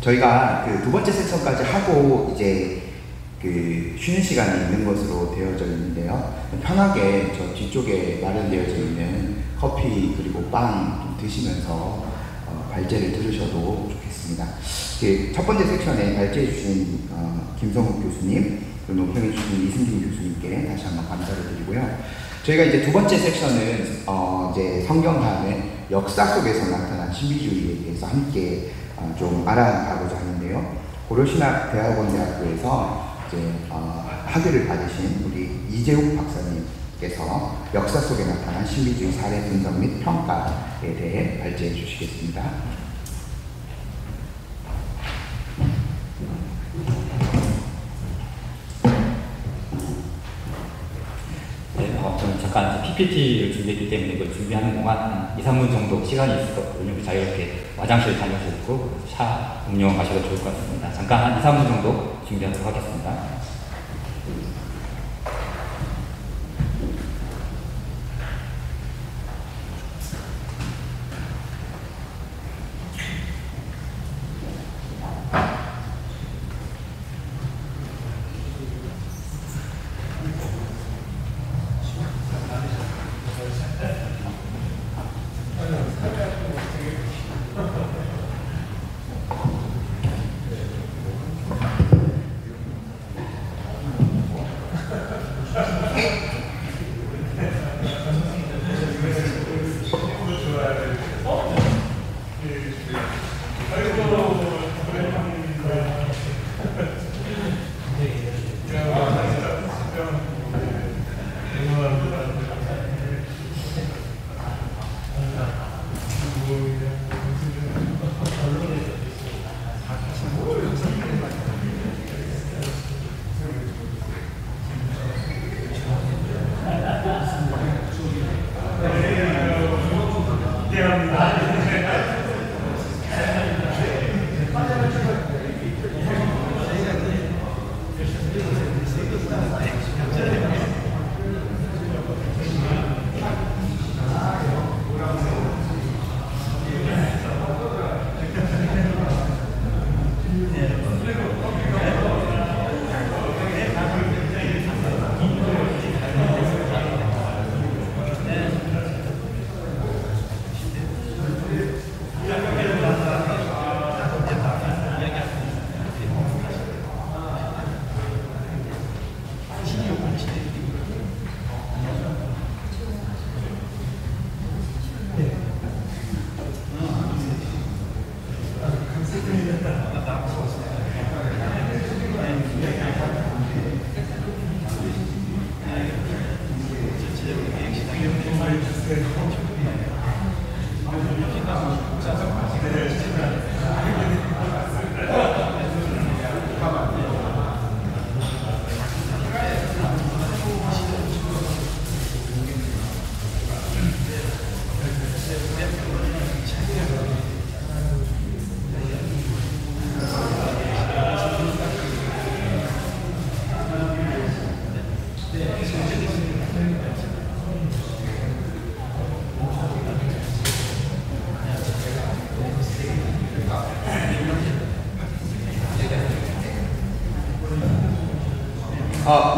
저희가 그 두 번째 세션까지 하고 이제 그 쉬는 시간이 있는 것으로 되어져 있는데요. 편하게 저 뒤쪽에 마련되어져 있는 커피 그리고 빵 좀 드시면서 발제를 들으셔도 좋겠습니다. 첫 번째 섹션에 발제해 주신 김성욱 교수님, 그리고 논평해 주신 이승준 교수님께 다시 한번 감사를 드리고요. 저희가 이제 두 번째 섹션은 이제 성경 다음에 역사 속에서 나타난 신비주의에 대해서 함께 좀 알아가고자 하는데요. 고려신학대학원대학교에서 이제 학위를 받으신 우리 이재욱 박사님께서 역사 속에 나타난 신비주의 사례 분석 및 평가에 대해 발제해 주시겠습니다. 저는 잠깐 PPT를 준비했기 때문에 이걸 준비하는 동안 한 2, 3분 정도 시간이 있었거든요. 자유롭게 화장실 다녀서 있고 차 음료 마셔도 좋을 것 같습니다. 잠깐 한 2, 3분 정도 준비하도록 하겠습니다.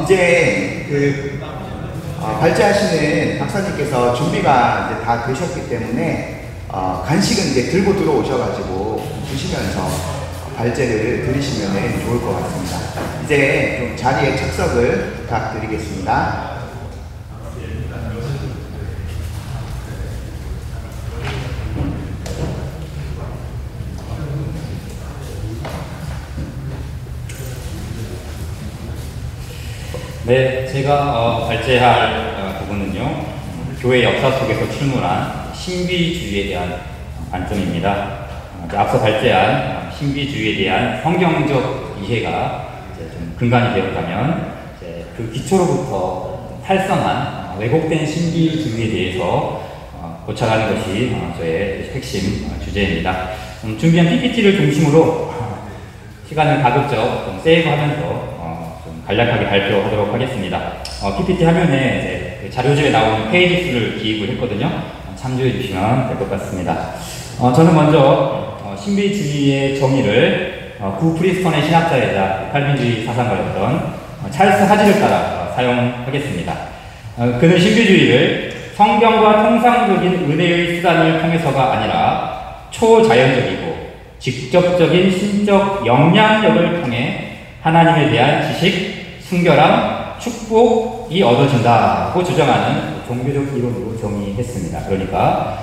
이제 발제하시는 박사님께서 준비가 이제 다 되셨기 때문에 간식은 이제 들고 들어오셔가지고 드시면서 발제를 들으시면 좋을 것 같습니다. 이제 좀 자리에 착석을 부탁드리겠습니다. 네, 제가 발제할 부분은요, 교회 역사 속에서 출몰한 신비주의에 대한 관점입니다. 앞서 발제한 신비주의에 대한 성경적 이해가 이제 좀 근간이 되었다면, 이제 그 기초로부터 탈선한 왜곡된 신비주의에 대해서 고찰하는 것이 저의 핵심 주제입니다. 준비한 PPT를 중심으로 시간을 가급적 좀 세이브하면서 간략하게 발표하도록 하겠습니다. PPT 화면에 이제 자료집에 나오는 페이지 수를 기입을 했거든요. 참조해 주시면 될 것 같습니다. 저는 먼저 신비주의의 정의를 구프리스턴의 신학자이자 칼빈주의 사상가였던 찰스 하지를 따라 사용하겠습니다. 그는 신비주의를 성경과 통상적인 은혜의 수단을 통해서가 아니라 초자연적이고 직접적인 신적 영향력을 통해 하나님에 대한 지식, 순결함, 축복이 얻어진다고 주장하는 종교적 이론으로 정의했습니다. 그러니까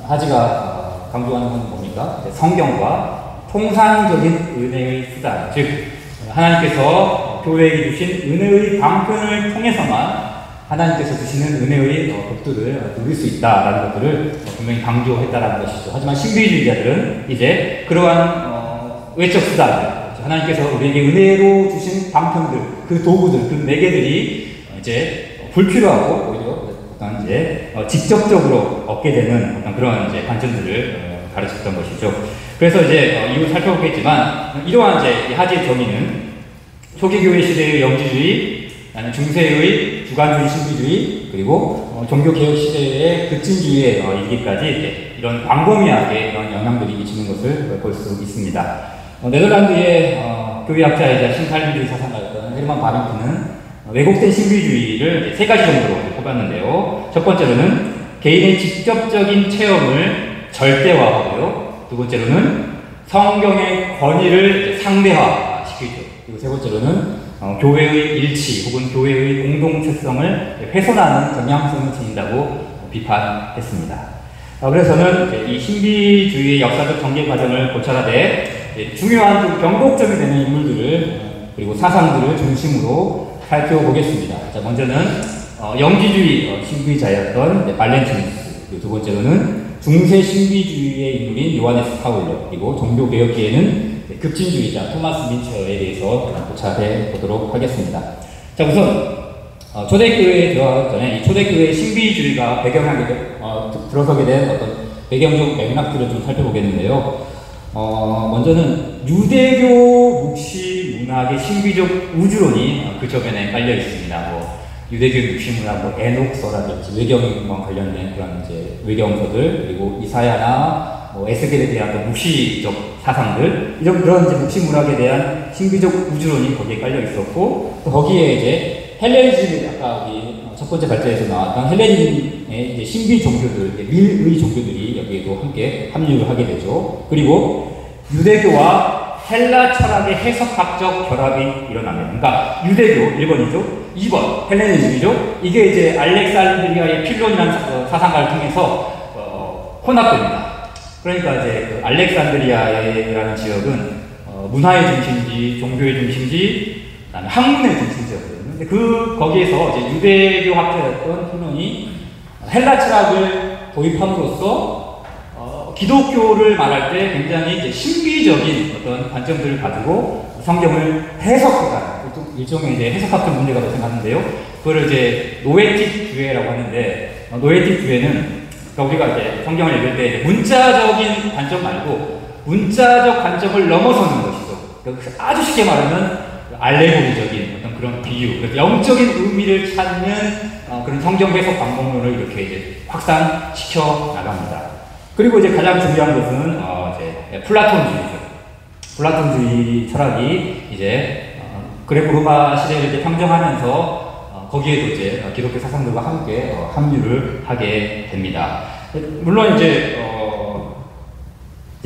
하지가 강조하는 건 뭡니까? 성경과 통상적인 은혜의 수단, 즉 하나님께서 교회에게 주신 은혜의 방편을 통해서만 하나님께서 주시는 은혜의 법들을 누릴 수 있다라는 것들을 분명히 강조했다라는 것이죠. 하지만 신비주의자들은 이제 그러한 외적 수단들, 하나님께서 우리에게 은혜로 주신 방편들, 그 도구들, 그 매개들이 이제 불필요하고 오히려 어떤 이제 직접적으로 얻게 되는 어떤 그런 이제 관점들을 가르쳤던 것이죠. 그래서 이제 이후 살펴보겠지만 이러한 이제 하지의 정의는 초기 교회 시대의 영지주의, 중세의 주관주의 신비주의, 그리고 종교개혁 시대의 급진주의에 이르기까지 이런 광범위하게 이런 영향들이 미치는 것을 볼 수 있습니다. 네덜란드의 교회학자이자 신칼빈주의 사상가였던 헤르만 바빙크는 왜곡된 신비주의를 세 가지 정도로 뽑았는데요. 첫 번째로는 개인의 직접적인 체험을 절대화하고요. 두 번째로는 성경의 권위를 상대화시키죠. 그리고 세 번째로는 교회의 일치 혹은 교회의 공동체성을 훼손하는 경향성을 지닌다고 비판했습니다. 그래서 저는 이 신비주의의 역사적 전개 과정을 고찰하되 중요한 좀 변곡점이 되는 인물들을 그리고 사상들을 중심으로 살펴보겠습니다. 자, 먼저는 영지주의 신비자였던 발렌티누스, 그리고 두 번째로는 중세 신비주의의 인물인 요하네스 파울로, 그리고 종교개혁계에는 급진주의자 토마스 민처에 대해서 고찰해 보도록 하겠습니다. 자, 우선 초대교회에 들어가기 전에 이 초대교회의 신비주의가 배경하게 들어서게 된 어떤 배경적 맥락들을 좀 살펴보겠는데요. 먼저는 유대교 묵시 문학의 신비적 우주론이 그 저변에 깔려 있습니다. 유대교 묵시 문학, 에녹서라든지 외경과 관련된 그런 이제 외경서들, 그리고 이사야나 에스겔에 대한 묵시적 사상들, 이런 그런 이제 묵시 문학에 대한 신비적 우주론이 거기에 깔려 있었고, 또 거기에 이제 헬레니즘, 아까 우리 첫 번째 발제에서 나왔던 헬레니즘의 이제 신비 종교들, 밀의 종교들이 여기에도 함께 합류를 하게 되죠. 그리고 유대교와 헬라 철학의 해석학적 결합이 일어납니다. 그러니까 유대교 1번이죠. 2번 헬레니즘이죠. 이게 이제 알렉산드리아의 필론이라는 사상가를 통해서 혼합됩니다. 그러니까 이제 그 알렉산드리아라는 지역은 문화의 중심지, 종교의 중심지, 그다음에 학문의 중심지였거든요. 근데 거기에서 이제 유대교 학자였던 필론이 헬라 철학을 도입함으로써 기독교를 말할 때 굉장히 이제 신비적인 어떤 관점들을 가지고 성경을 해석하는 일종의 이제 해석학적 문제가 생각하는데요. 그걸 이제 노에틱 주의라고 하는데, 노에틱 주의는 그러니까 우리가 이제 성경을 읽을 때 문자적인 관점 말고 문자적 관점을 넘어서는 것이죠. 그러니까 아주 쉽게 말하면 알레고리적인 어떤 그런 비유, 영적인 의미를 찾는 그런 성경 해석 방법론을 이렇게 이제 확산시켜 나갑니다. 그리고 이제 가장 중요한 것은 이제 플라톤주의죠. 플라톤주의 철학이 이제 그레코 로마 시대를 이제 평정하면서 거기에도 이제 기독교 사상들과 함께 합류를 하게 됩니다. 물론 이제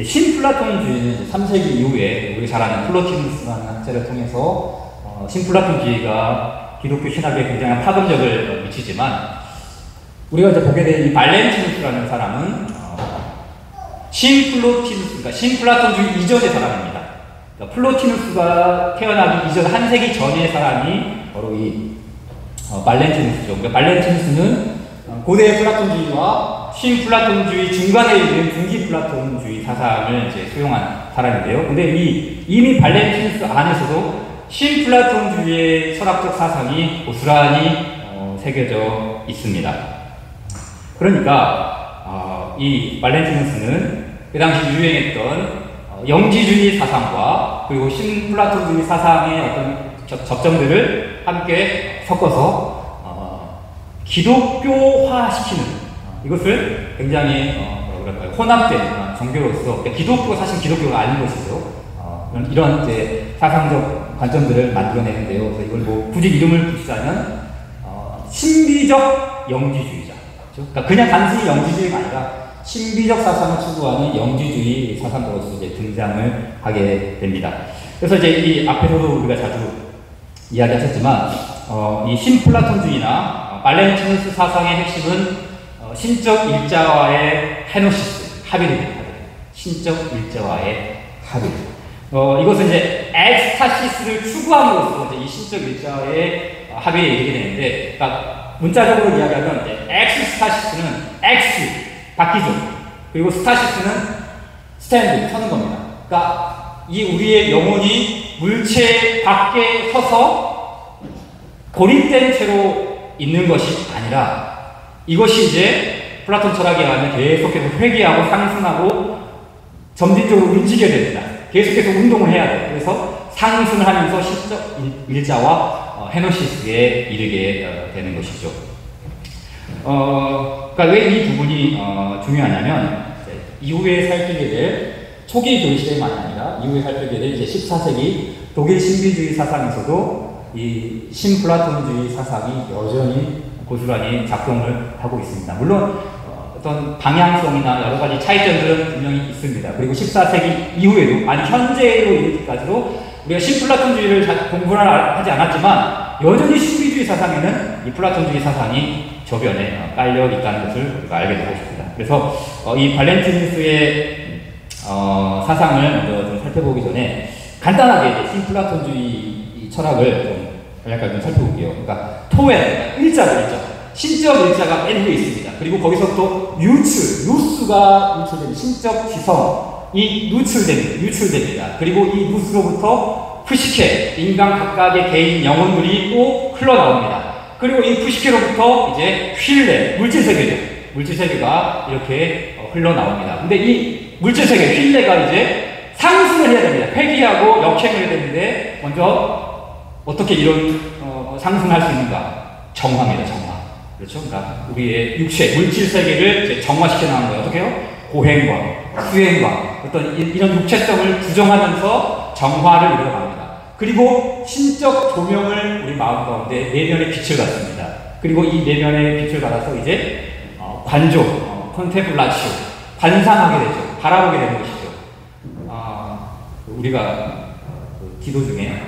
신플라톤주의는 3세기 이후에 우리 잘 아는 플로티누스라는 학자를 통해서 신플라톤주의가 기독교 신학에 굉장한 파급력을 미치지만, 우리가 이제 보게 된 이 발렌티누스라는 사람은 신플로티누스, 그러니까 신플라톤주의 이전의 사람입니다. 그러니까 플로티누스가 태어나기 이전 한 세기 전의 사람이 바로 이 발렌티누스죠. 그러니까 발렌티누스는 고대 플라톤주의와 신플라톤주의 중간에 있는 중기 플라톤주의 사상을 이제 수용한 사람인데요. 근데 이미 발렌티누스 안에서도 신플라톤주의의 철학적 사상이 고스란히 새겨져 있습니다. 그러니까 이 발렌티누스는 그 당시 유행했던 영지주의 사상과 그리고 신플라톤주의 사상의 어떤 접점들을 함께 섞어서 기독교화시키는, 이것을 굉장히 뭐랄까요, 혼합된 종교로서, 기독교가 사실 기독교가 아닌 것이죠. 이런 이제 사상적 관점들을 만들어내는데요. 그래서 이걸 뭐 굳이 이름을 붙이자면 신비적 영지주의자. 그렇죠? 그러니까 그냥 단순히 영지주의가 아니라 신비적 사상을 추구하는 영지주의 사상가로서 이제 등장을 하게 됩니다. 그래서 이제 이 앞에서도 우리가 자주 이야기하셨지만 이 신플라톤주의나 발렌티누스 사상의 핵심은 신적 일자와의 헤노시스, 합의입니다. 신적 일자와의 합의. 이것은 이제 엑스타시스를 추구함으로써 이제 이 신적 일자와의 합의에 이르게 되는데, 그러니까 문자적으로 이야기하면 이제 엑스타시스는 엑스 바뀌죠. 그리고 스타시스는 스탠드 서는 겁니다. 그러니까 이 우리의 영혼이 물체 밖에 서서 고립된 채로 있는 것이 아니라 이것이 이제 플라톤 철학에 의하면 계속해서 회귀하고 상승하고 점진적으로 움직여야 됩니다. 계속해서 운동을 해야 돼요. 그래서 상승을 하면서 신적 일자와 헤노시스에 이르게 되는 것이죠. 그러니까 왜 이 부분이 중요하냐면 이후에 살피게 될 초기 교시대만이 아니라 이후에 살피게 될 이제 14세기 독일 신비주의 사상에서도 이 신플라톤주의 사상이 여전히 고스란히 작동을 하고 있습니다. 물론 어떤 방향성이나 여러 가지 차이점들은 분명히 있습니다. 그리고 14세기 이후에도, 아니 현재로 이르기까지도 우리가 신플라톤주의를 공부를 하지 않았지만 여전히 신비주의 사상에는 이 플라톤주의 사상이 저변에 깔려 있다는 것을 우리가 알게 되고 있습니다. 그래서 이 발렌티누스의 사상을 먼저 좀 살펴보기 전에 간단하게 신플라톤주의 철학을 좀 간략하게 좀 살펴볼게요. 그러니까 토에 일자죠. 신적 일자가 맨 위에 있습니다. 그리고 거기서부터 누스가 유출됩니다. 신적 지성이 유출됩니다. 그리고 이 누스로부터 푸시케, 인간 각각의 개인 영혼들이 또 흘러나옵니다. 그리고 이 푸시케로부터 이제 휠레, 물질세계죠. 물질세계가 이렇게 흘러나옵니다. 근데 이 물질세계, 휠레가 이제 상승을 해야 됩니다. 회귀하고 역행을 해야 되는데 먼저 어떻게 이런 상승할 수 있는가? 정화입니다. 정화. 그렇죠? 그러니까 우리의 육체, 물질 세계를 이제 정화시켜 나가는 거예요. 어떻게 해요? 고행과 수행과 어떤 이런 육체성을 부정하면서 정화를 이루어갑니다. 그리고 신적 조명을 우리 마음 가운데 내면의 빛을 받습니다. 그리고 이 내면의 빛을 받아서 이제 관조, 콘테플라치오, 관상하게 되죠. 바라보게 되는 것이죠. 우리가 기도 중에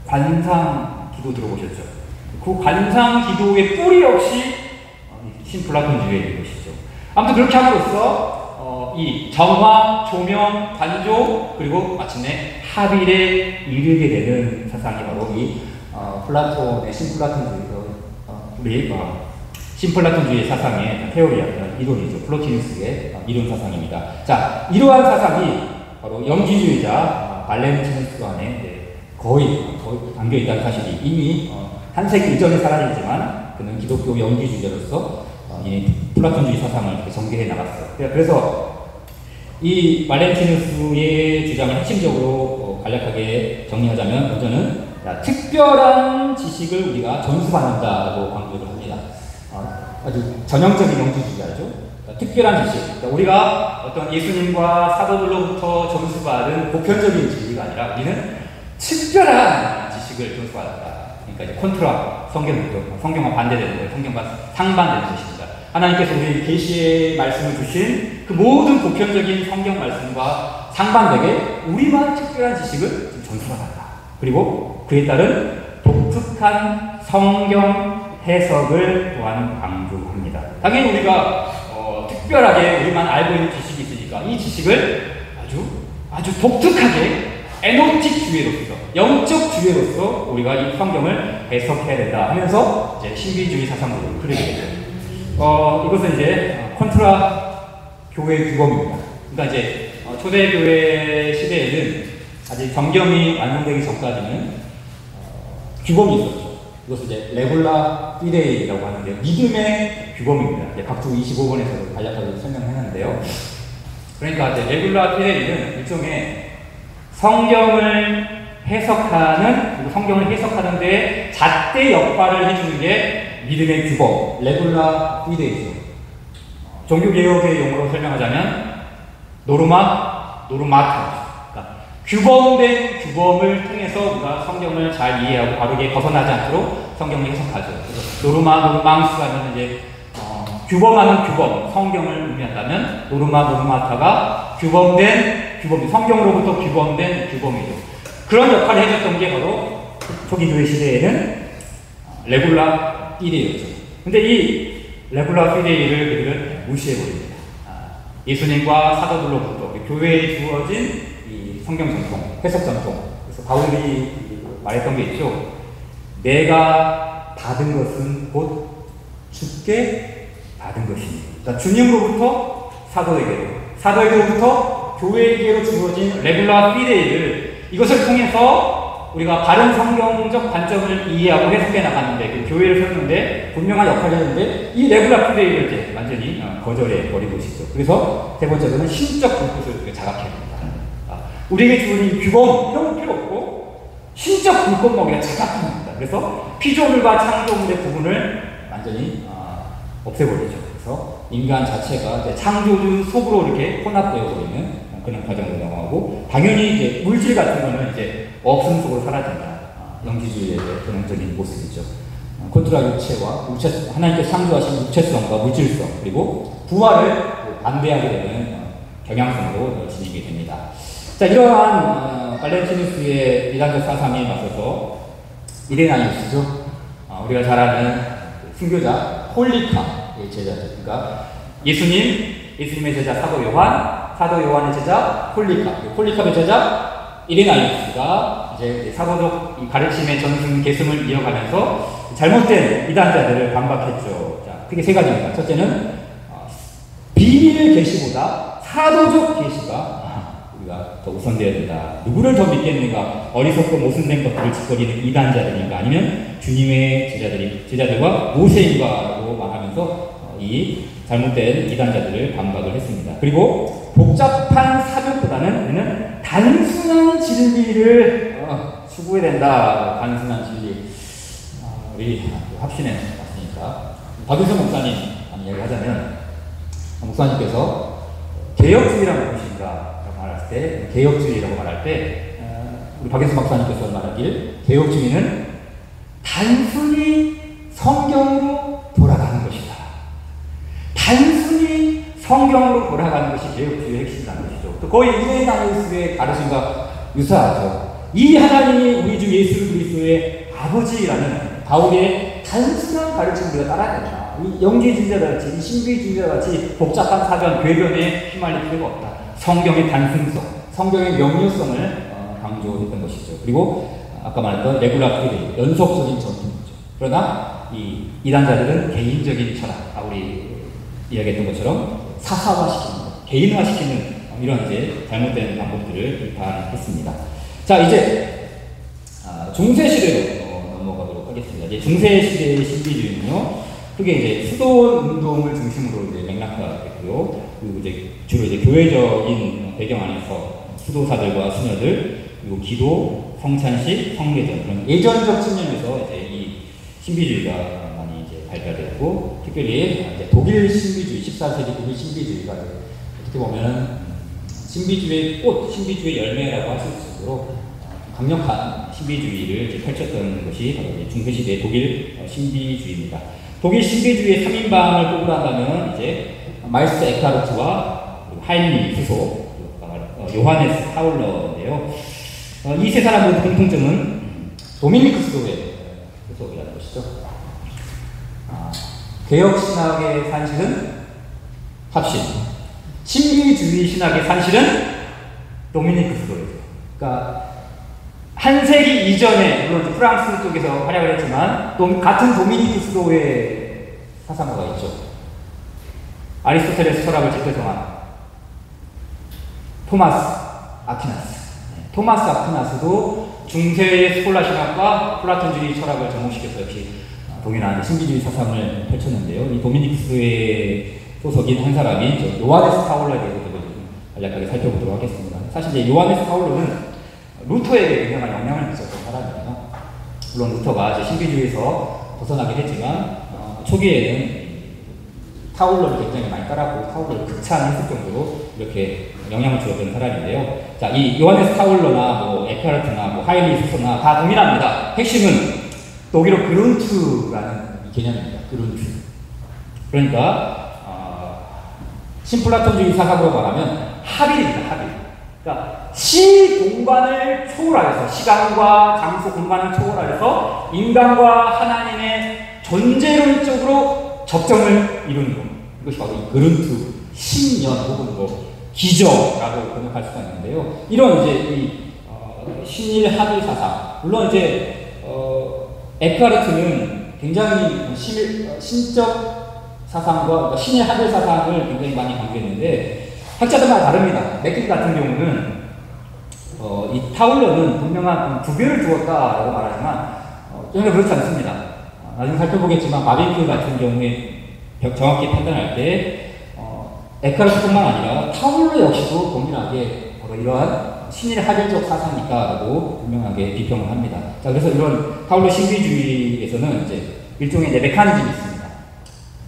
관상 기도 들어보셨죠? 그 관상 기도의 뿌리 역시 신플라톤주의에 있는 것이죠. 아무튼 그렇게 함으로써 이 정화, 조명, 관조, 그리고 마침내 합일에 이르게 되는 사상이 바로 이 플라톤의 신플라톤주의 사상의 테오리아, 이론이죠. 플로티누스의 이론 사상입니다. 자, 이러한 사상이 바로 영지주의자 발렌티누스 안에 거의 담겨 있다는 사실이 이미 한 세기 이전에 사라지지만 그는 기독교 영지주의자로서 이 플라톤주의 사상을 이렇게 전개해 나갔어요. 그래서 이 발렌티누스의 주장을 핵심적으로 간략하게 정리하자면 먼저는 특별한 지식을 우리가 전수받는다라고 강조를 합니다. 아주 전형적인 영지주의자죠. 특별한 지식. 그러니까 우리가 어떤 예수님과 사도들로부터 전수받은 보편적인 지식이 아니라 우리는 특별한 지식을 전수받았다. 그러니까 이제 콘트라, 성경과 반대되는 거예요. 성경과 상반되는 것입니다. 하나님께서 우리 계시의 말씀을 주신 그 모든 보편적인 성경 말씀과 상반되게 우리만 특별한 지식을 전수받았다. 그리고 그에 따른 독특한 성경 해석을 또한 강조합니다. 당연히 우리가 특별하게 우리만 알고 있는 지식이 있으니까 이 지식을 아주 독특하게 에노틱 주의로서, 영적 주의로서 우리가 이 성경을 해석해야 된다 하면서 이제 신비주의 사상으로 흐르게 되죠. 이것은 이제 콘트라 교회 규범입니다. 그러니까 이제 초대교회 시대에는 아직 정경이 완성되기 전까지는 규범이 있었죠. 이것을 이제 레굴라 피데이라고 하는데 믿음의 규범입니다. 각주 25번에서 간략하게 설명했는데요. 그러니까 이제 레굴라 피데이는 일종의 성경을 해석하는, 그리고 성경을 해석하는 데 잣대 역할을 해주는 게 믿음의 규범, 레굴라 피데이죠. 종교개혁의 용어로 설명하자면 노르마타. 그러니까 규범된 규범을 통해서 우리가 성경을 잘 이해하고 바르게 벗어나지 않도록 성경을 해석하죠. 그래서 노르망스 하면 이제 규범하는 규범, 성경을 의미한다면 노르마타가 규범된 규범, 성경으로부터 규범된 규범이죠. 그런 역할을 해줬던 게 바로 초기 교회 시대에는 레굴라 피데이였죠. 근데 이 레굴라 피데이를 그들은 무시해버립니다. 예수님과 사도들로부터 교회에 주어진 이 성경 전통, 해석 전통. 그래서 바울이 말했던 게 있죠. 내가 받은 것은 곧 주께 받은 것이니. 그러니까 주님으로부터 사도에게로, 사도에게로부터 교회에게로 주어진 레굴라 피데이를 이것을 통해서 우리가 바른 성경적 관점을 이해하고 해석해 나갔는데 그 교회를 세우는데 분명한 역할을 했는데 이 레굴라 피데이를 이제 완전히 거절해 버린 것이죠. 그래서 세 번째로는 신적 불꽃을 자각해야 됩니다. 우리에게 주어진 규범 이런 거 필요 없고 신적 불꽃먹이가 자각합니다. 그래서 피조물과 창조물의 부분을 완전히 없애버리죠. 그래서 인간 자체가 창조주 속으로 이렇게 혼합되어 버리는 그런 과정으로 넘어가고 당연히 이제 물질 같은 거는 이제 없음 속으로 사라진다. 영지주의의 전형적인 모습이죠. 콘트라 유체와 하나님께서 창조하신 유체성과 물질성 그리고 부활을 반대하게 되는 경향성으로 지니게 됩니다. 자, 이러한 발렌티누스의 이단적 사상에 맞서서 이레나이우스죠. 우리가 잘 아는 순교자 폴리카의 제자들. 그러니까 예수님의 제자 사도 요한, 사도 요한의 제자 폴리카의 제자 이레나이우스가 이제 사도적 가르침의 전승 계승을 이어가면서 잘못된 이단자들을 반박했죠. 자, 크게 세 가지입니다. 첫째는 비밀 계시보다 사도적 계시가 우리가 더 우선되어야 된다. 누구를 더 믿겠는가? 어리석고 모순된 것들을 짓거리는 이단자들인가? 아니면 주님의 제자들과 모세인가라고 말하면서 이 잘못된 이단자들을 반박을 했습니다. 그리고 복잡한 사교보다는 우리는 단순한 진리를 추구해야 된다. 단순한 진리. 우리 합신에 왔으니까 박윤선 목사님 이야기하자면 목사님께서 개혁주의라는 무엇인가 말할 때 개혁주의라고 말할 때 우리 박윤선 목사님께서 말하길 개혁주의는 단순히 성경으로 돌아가는 것이다. 단순히 성경으로 돌아가는 것이 개혁주의의 핵심이라는 것이죠. 또 거의 이레나이우스의 가르침과 유사하죠. 이 하나님이 우리 주 예수 그리스도의 아버지라는 바울의 단순한 가르침을 우리가 따라야 된다. 이 영지주의자같이, 이 신비주의자같이 복잡한 사전, 궤변에 휘말릴 필요가 없다. 성경의 단순성, 성경의 명료성을 강조했던 것이죠. 그리고 아까 말했던 레굴라 피데이, 연속적인 전통이죠. 그러나 이 이단자들은 개인적인 철학, 바울이 이야기했던 것처럼 사사화시키는 것, 개인화시키는 이런 이제 잘못된 방법들을 비판했습니다. 자, 이제 중세시대로 넘어가도록 하겠습니다. 이제 중세시대의 신비주의는요, 크게 이제 수도 운동을 중심으로 이제 맥락화됐고요. 그리고 이제 주로 이제 교회적인 배경 안에서 수도사들과 수녀들, 그리고 기도, 성찬식, 성례전 그런 예전적 측면에서 이제 이 신비주의가 많이 이제 발달됐고, 특별히 이제 독일 신비주의, 14세기 독일 신비주의가 어떻게 보면은 신비주의의 꽃, 신비주의의 열매라고 할 수 있을 정도로 강력한 신비주의를 이제 펼쳤던 것이 바로 중세시대의 독일 신비주의입니다. 독일 신비주의의 3인방을 꼽으라면 이제 마이스터 에카르트와 하인리 수소, 요하네스 파울러인데요. 이 세 사람의 공통점은 도미니크스도의 소속이라는 것이죠. 개혁 신학의 산실은 합신, 신비주의 신학의 산실은 도미니크스도예요. 그러니까 한 세기 이전에 물론 프랑스 쪽에서 활약을 했지만 같은 도미니크스도의 사상가가 있죠. 아리스토텔레스 철학을 재편성한 토마스 아퀴나스. 토마스 아퀴나스도 중세의 스콜라 신학과 플라톤주의 철학을 접목시켜서 역시 동일한 신비주의 사상을 펼쳤는데요. 이 도미니크스도의 소속인 한 사람이 요하네스 파울러에 대해서 좀 간략하게 살펴보도록 하겠습니다. 사실 이제 요하네스 파울러는 루터에게 굉장한 영향을 미쳤던 사람입니다. 물론 루터가 이제 신비주의에서 벗어나긴 했지만 초기에는 타올러를 굉장히 많이 따랐고 타올러를 극찬했을 정도로 이렇게 영향을 주었던 사람인데요. 자, 이 요하네스 타올러나 뭐 에크하르트나 뭐 하이리 수서나 다 동일합니다. 핵심은 독일어 그룬트라는 개념입니다. 그룬트. 그러니까 신플라톤주의 사상으로 말하면 합일입니다. 합일. 그러니까 시공간을 초월하여서 시간과 장소 공간을 초월하여서 인간과 하나님의 존재론적으로 접점을 이루는 것. 이것이 바로 이 그룬트 신년 혹은 뭐 기저라고 번역할 수가 있는데요. 이런 이제 이 신일 합일 사상. 물론 이제 에크하르트는 굉장히 신적 사상과 그러니까 신의 합일 사상을 굉장히 많이 강조했는데 학자들마다 다릅니다. 맥길 같은 경우는 이 타울러는 분명한 구별을 두었다라고 말하지만 전혀 그렇지 않습니다. 나중에 살펴보겠지만 바빙크 같은 경우에 정확히 판단할 때 에크하르트뿐만 아니라 타울러 역시도 동일하게 바로 이러한 신일 합일적 사상이다라고 분명하게 비평을 합니다. 자, 그래서 이런 타울러 신비주의에서는 이제 일종의 이제 메커니즘이 있습니다.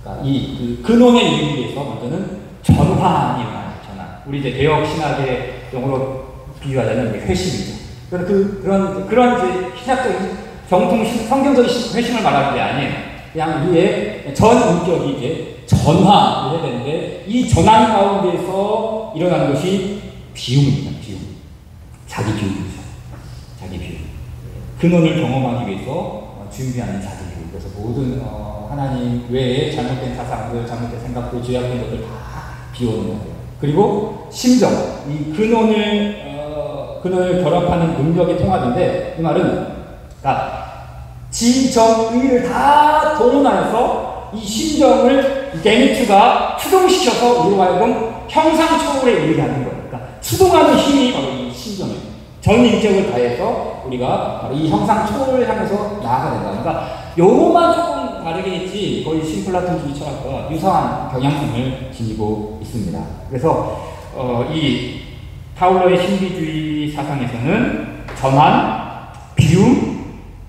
그러니까 이 근원에 이르기 위해서 먼저는 전환이 일어나요. 전환. 우리 이제 개혁 신학의 용어로 비유하자면 회심이죠. 그런 이제 신학적인 정통 성경적인 회심을 말하는 게 아니에요. 그냥 우리의 전 인격이 이제 전환을 해야 되는데 이 전환 가운데서 일어나는 것이 비움입니다. 비움. 자기 비움이죠. 자기 비움. 근원을 경험하기 위해서 준비하는 자기 비움. 그래서 모든 하나님 외에 잘못된 사상들, 잘못된 생각들, 죄악된 것들 다 비워내야 돼요. 그리고 심정, 이 근원을 결합하는 능력의 통합인데 이 말은 지정의를 다 동원하여서 이 심정을 게미트가 추동시켜서 우리로 하여금 형상 초월에 이르게 하는 거예요. 그러니까 추동하는 힘이 바로 이 심정이에요. 전 인격을 다해서 우리가 바로 이 형상 초월을 향해서 나아가야 된다. 그러니까 요거만 조금 다르겠지 거의 신플라톤주의 철학과 유사한 경향성을 지니고 있습니다. 그래서 이 타울러의 신비주의 사상에서는 전환, 비움,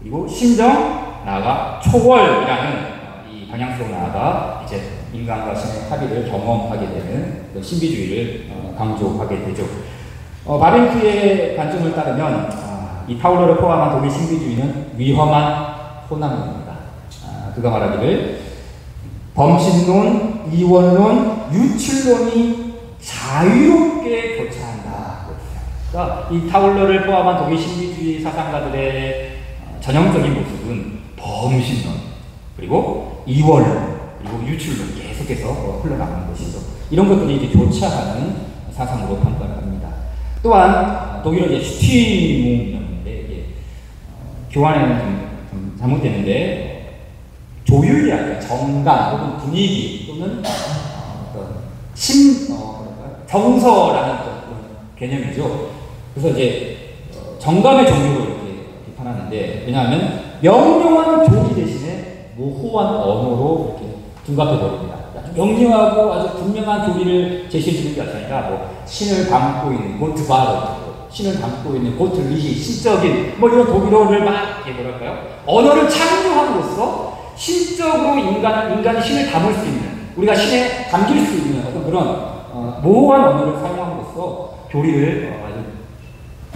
그리고 심정, 나아가 초월이라는 이 방향성으로 나아가 이제 인간과 신의 합의를 경험하게 되는 신비주의를 강조하게 되죠. 바빙크의 관점을 따르면 이 타울러를 포함한 독일 신비주의는 위험한 혼합론입니다. 그가 말하기를 범신론, 이원론, 유출론이 자유롭게 교차한다. 그러니까 이 타울러를 포함한 독일 신비주의 사상가들의 전형적인 모습은 범신론, 그리고 이원론, 그리고 유출론 계속해서 흘러나가는 것이죠. 이런 것들이 이제 교차하는 사상으로 평가를 합니다. 또한 독일어 이제 슈티몽이었는데 이게 교환에는 좀 잘못되는데 조율이 아니라 정감 혹은 분위기 또는 정서라는 그런 개념이죠. 그래서 이제 정감의 종류로 이렇게 비판하는데 왜냐하면 명료한 교리 대신에 모호한 언어로 이렇게 둔갑해 버립니다. 명료하고 아주 분명한 교리를 제시해 주는 게 아니라 뭐 신을 담고 있는 고트 바로 신을 담고 있는 고트 리히 신적인 뭐 이런 독일어를 막 이렇게 뭐랄까요? 언어를 창조함으로써 신적으로 인간이 신을 담을 수 있는 우리가 신에 담길 수 있는 어떤 그런 모호한 언어를 사용함으로써 교리를 아주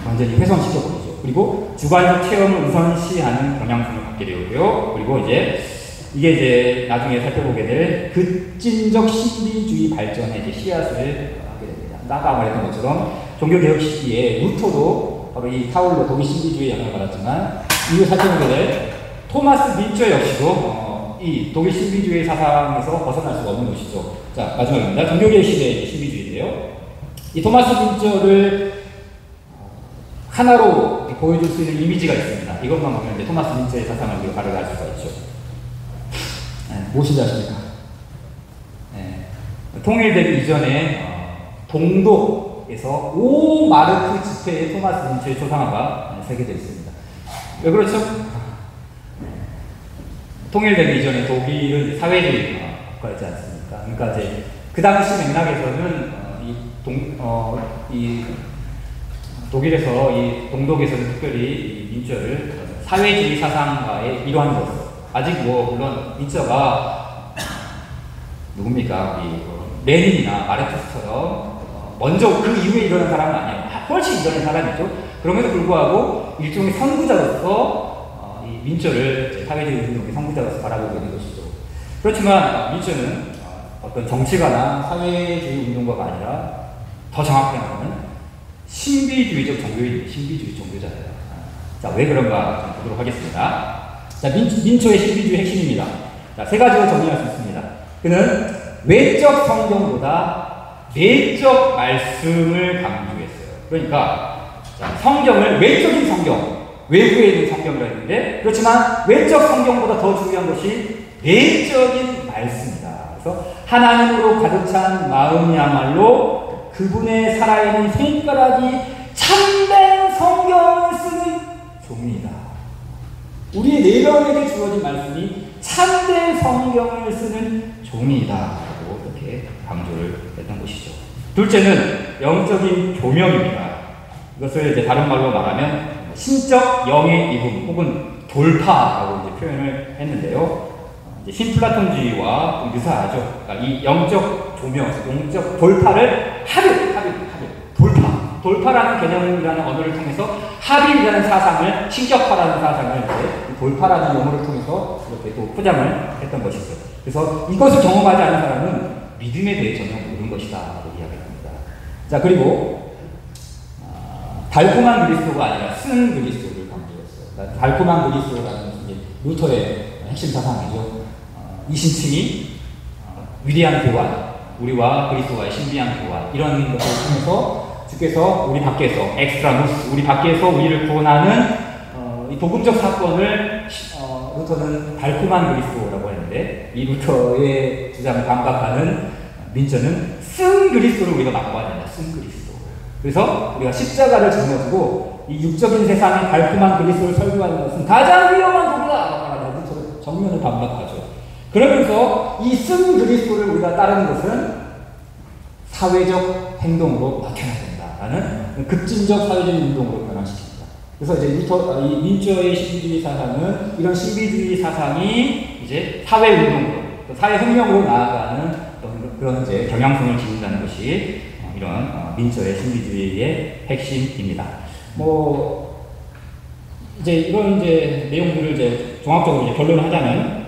완전히 훼손시켜버리죠. 그리고 주관적 체험을 우선시하는 경향성을 갖게 되고요. 그리고 이제 이게 이제 나중에 살펴보게 될 극진적 신비주의 발전의 이제 씨앗을 하게 됩니다. 아까 말했던 것처럼 종교개혁 시기에 루터도 바로 이 타울러 독일 신비주의의 영향을 받았지만 이걸 살펴보게 될 토마스 민처 역시도 이 독일 신비주의 사상에서 벗어날 수가 없는 것이죠. 자, 마지막입니다. 종교개혁 시대의 신비주의인데요. 이 토마스 민처를 하나로 보여줄 수 있는 이미지가 있습니다. 이것만 보면 이제 토마스 민처의 사상을 우리가 바로 알 수가 있죠. 무엇인지 아십니까? 통일되기 이전에 동독에서 오마르크 집회에 토마스 민처의 초상화가 새겨져 있습니다. 왜 그렇죠? 통일되기 이전에 독일은 사회주의 국가였지 않습니까? 그러니까 이제 그 당시 맥락에서는 이 독일에서 이 동독에서는 특별히 이 민처를 사회주의 사상가의 일환으로서 아직 뭐 물론 민처가 누굽니까? 우리 레닌이나 마르크스처럼 먼저 그 이후에 일어난 사람은 아니에요. 훨씬 일어난 사람이죠. 그럼에도 불구하고 일종의 선구자로서 이 민초를 사회주의 운동의 선구자로서 바라보고 있는 것이죠. 그렇지만 민초는 어떤 정치가나 사회주의 운동가가 아니라 더 정확히 말하면 신비주의적 종교인이에요. 신비주의 종교자예요. 자, 왜 그런가 좀 보도록 하겠습니다. 자, 민초의 신비주의 핵심입니다. 자, 세 가지로 정리할 수 있습니다. 그는 외적 성경보다 내적 말씀을 강조했어요. 그러니까 자, 성경을 외적인 성경, 외부에 있는 성경이라 했는데 그렇지만 외적 성경보다 더 중요한 것이 내적인 말씀이다. 그래서 하나님으로 가득 찬 마음이야말로 그분의 살아있는 손가락이 참된 성경을 쓰는 종이다. 우리의 내면에게 주어진 말씀이 참된 성경을 쓰는 종이다. 라고 이렇게 강조를 했던 것이죠. 둘째는 영적인 교명입니다. 이것을 이제 다른 말로 말하면 신적 영의 이름 혹은 돌파라고 이제 표현을 했는데요. 이제 신플라톤주의와 좀 유사하죠. 그러니까 이 영적 조명, 영적 돌파를 돌파라는 개념이라는 언어를 통해서 합의라는 사상을, 신격화라는 사상을 이제 돌파라는 용어를 통해서 이렇게 또 포장을 했던 것이죠. 그래서 이것을 경험하지 않은 사람은 믿음에 대해 전혀 모르는 것이다 라고 이야기합니다. 자, 그리고 달콤한 그리스도가 아니라 쓴 그리스도를 강조했어요. 달콤한 그리스도라는 루터의 핵심 사상이죠. 이신칭이 위대한 교환, 우리와 그리스도와의 신비한 교환, 이런 것을 통해서 주께서 우리 밖에서 엑스트라무스, 우리 밖에서 우리를 구원하는 이 복음적 사건을 루터는 달콤한 그리스도라고 했는데, 이 루터의 주장을 반박하는 민초는 쓴 그리스도를 우리가 맛봐야 된다. 쓴 그리스도. 그래서 우리가 십자가를 짊어지고 이 육적인 세상의 달콤한 그리스도를 설교하는 것은 가장 위험한 도구다. 루터는 정면을 반박하죠. 그러면서 이 쓴 그리스도를 우리가 따르는 것은 사회적 행동으로 나타나야 된다라는 급진적 사회적 운동으로 변화시킵니다. 그래서 이제 이 민초의 신비주의 사상은 이런 신비주의 사상이 이제 사회 운동으로, 사회 혁명으로 나아가는 그런 이제 경향성을 지닌다는 것이 이런 민초의 신비주의의 핵심입니다. 뭐 이제 이런 이제 내용들을 이제 종합적으로 이제 결론을 하자면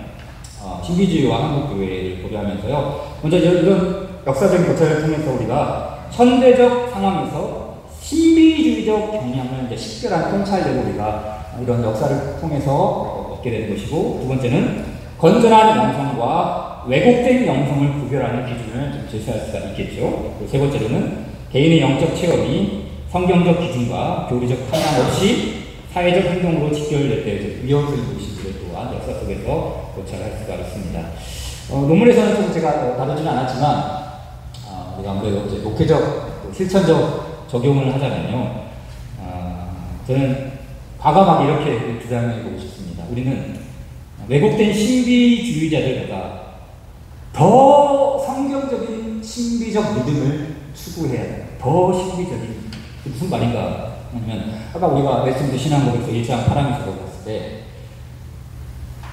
신비주의와 한국교회를 고려하면서요. 먼저 이런 역사적인 교차를 통해서 우리가 현대적 상황에서 신비주의적 경향을 이제 식별한 통찰력을 우리가 이런 역사를 통해서 얻게 되는 것이고, 두 번째는 건전한 영성과 왜곡된 영성을 구별하는 기준을 좀 제시할 수가 있겠죠. 세 번째로는 개인의 영적 체험이 성경적 기준과 교리적 편향 없이 사회적 행동으로 직결될 때 위험성이 무엇인지를 또한 역사 속에서 고찰할 수가 있습니다. 논문에서는 좀 제가 다루지는 않았지만 우리가 아무래도 이제 목회적, 실천적 적용을 하자면요, 저는 과감하게 이렇게 주장해보고 싶습니다. 우리는 왜곡된 신비주의자들보다 더 성경적인 신비적 믿음을 추구해야 돼요. 더 신비적인. 무슨 말인가 하면, 아까 우리가 말씀드린 신앙고백서 1장 8항에서 봤을 때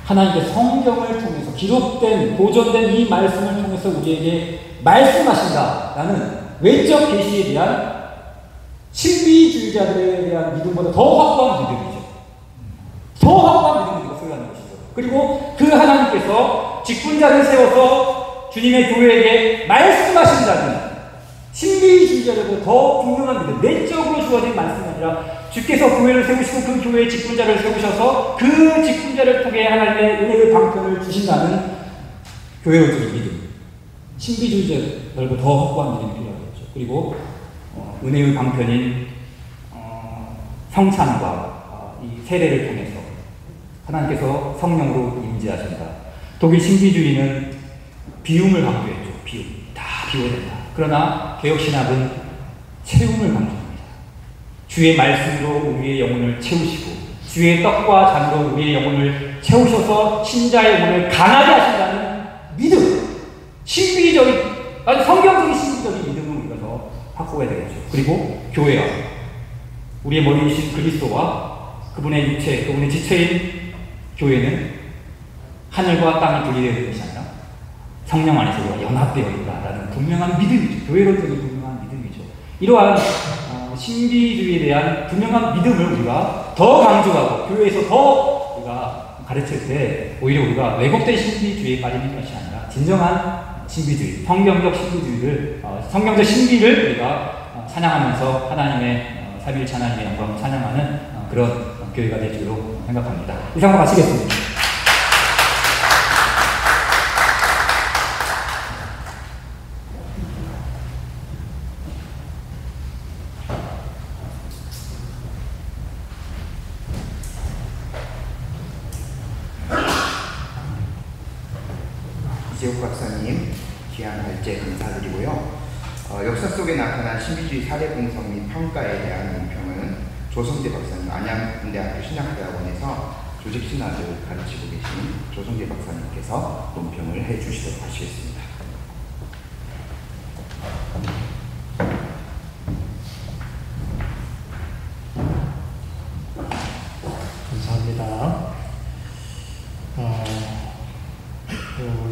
하나님께 성경을 통해서 기록된, 보존된 이 말씀을 통해서 우리에게 말씀하신다라는 외적 계시에 대한 신비주의자들에 대한 믿음보다 더 확고한 믿음이죠. 더 확고한 믿음을 소유하는 것이죠. 그리고 그 하나님께서 직분자를 세워서 주님의 교회에게 말씀하신다는 신비주의자들보다 더 분명한 믿음, 내적으로 주어진 말씀이 아니라 주께서 교회를 세우시고 그 교회의 직분자를 세우셔서 그 직분자를 통해 하나님의 은혜의 방편을 주신다는 교회의 믿음, 신비주의자들보다 더 확고한 믿음이 필요하겠죠. 그리고 은혜의 방편인 성찬과 이 세례를 통해서 하나님께서 성령으로 임재하신다. 독일 신비주의는 비움을 강조했죠. 비움. 다 비워야 된다. 그러나 개혁신학은 채움을 강조합니다. 주의 말씀으로 우리의 영혼을 채우시고 주의 떡과 잔으로 우리의 영혼을 채우셔서 신자의 영혼을 강하게 하신다는 믿음. 신비적인, 아주 성경적인 신비적인 믿음을 우리가 더 확보해야 되겠죠. 그리고 교회와 우리의 머리이신 그리스도와 그분의 육체, 그분의 지체인 교회는 하늘과 땅이 분리되는 것이 아니라 성령 안에서 우리가 연합되어 있다라는 분명한 믿음이죠. 교회론적인 분명한 믿음이죠. 이러한 신비주의에 대한 분명한 믿음을 우리가 더 강조하고 교회에서 더 우리가 가르칠 때 오히려 우리가 왜곡된 신비주의에 빠지는 것이 아니라 진정한 신비주의, 성경적 신비주의를 성경적 신비를 우리가 찬양하면서 하나님의 삼위일체 하나님의 영광을 찬양하는 그런 교회가 될 줄로 생각합니다. 이상으로 마치겠습니다. 이재욱 박사님 귀한 발제 감사드리고요. 역사 속에 나타난 신비주의 사례 분석 및 평가에 대한 논평은 조성재 박사님, 안양대학교 신학대학원에서 조직신학을 가르치고 계신 조성재 박사님께서 논평을 해주시도록 하시겠습니다. 감사합니다.